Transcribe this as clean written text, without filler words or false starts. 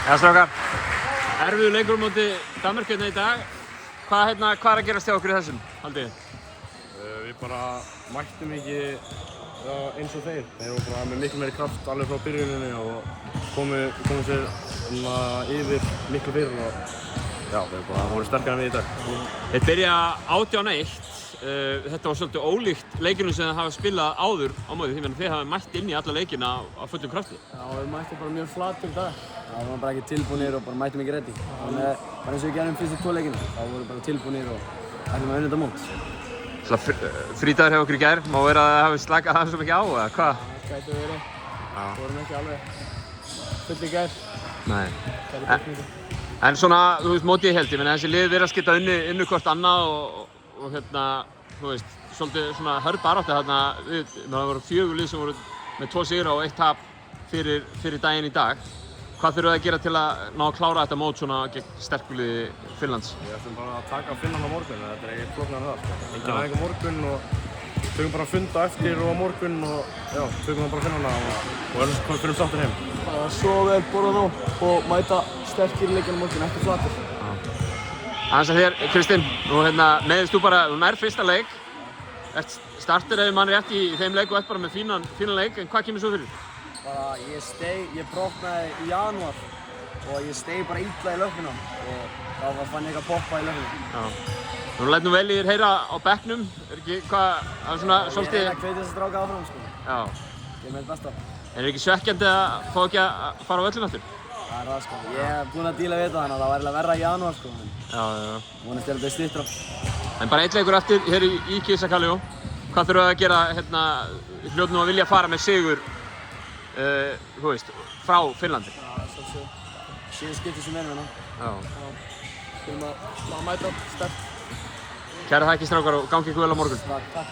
Já, strákar. Erfiður leikur á móti Danmörku hérna í dag. Hvað er að gerast hjá okkur í þessum, haldið þið? Við bara mættum ekki eins og þeir. Þeir voru bara með miklu meiri kraft alveg frá byrjuninni og komu sér yfir miklu fyrr og já, þeir bara voru sterkari en við í dag. Þeir byrja 18-1. Þetta var svolítið ólíkt leikinu sem þið hafa spilað áður á móti. Þið hafa mætt inn í alla leikina á fullum krafti. Já, við mættum bara mjög flatir í dag. Það var bara ekki tilbúnir og bara mættum ekki ready. Þannig bara eins og við gerum fyrstu 2 leikina. Það voru bara tilbúnir og ætlum að vinna þetta mót. Frídagur hjá okkur í gær. Má vera að það hafi slakað það svo mikið á, eða hvað? Það gæti verið. Við vorum ekki alveg full í gær. Nei. En svona, þú veist, mótið ég held. Ég meina þessi lið virðast geta unnu hvort annað og þú veist, svolítið svona hörð baráttu þarna við. Það voru 4 lið sem voru með 2 sigra og 1 tap fyrir daginn í dag. Hvað þurfum við að gera til að ná að klára þetta mót svona gegn sterku liði Finnlands? Við ætlum bara að taka Finnland á morgun, þetta er ekkert flóknara en það. Engin æfingu á morgun og tökum bara að funda eftir og á morgun og já, tökum bara Finnlanda og förum sáttir heim. Bara sofa vel, borða nóg og mæta sterkir í leikina á morgun, ekki flatir. Aðeins að þér, Kristinn, nú meiðist þú bara, þú nær fyrsta leik. Startir ef mann rétt í þeim leik og ert bara með fínan leik, en hvað kemur svo fyrir? Bara ég brotnaði í janúar og ég steig bara illa í löppina og þá fann ég eitthvað poppa í löppina. Já. Þú læt nú vel í þér heyra á bekknum, ekki hvað, það er svona svolítið... Ég er að hvetja þessa stráka áfram, sko. Já. Ég er með besta. Er ekki svekkjandi að fá ekki að fara á völlinn aftur? Það er það, sko. Ég er búinn að díla við þetta þannig að það var eiginlega verra í janúar, sko. Já. Vonandi er þetta styttra. En bara 1 leikur eftir hér í Kisa-Kallio. Hvað þurfum við að gera, hljótum nú að vilja fara með sigur, þú veist, frá Finnlandi? Já, svolítið. 7 skipti sem erum hérna. Já. Þurfum að mæta sterkt. Kærar þakkir, strákar, og gangi ykkur vel á morgun. Takk.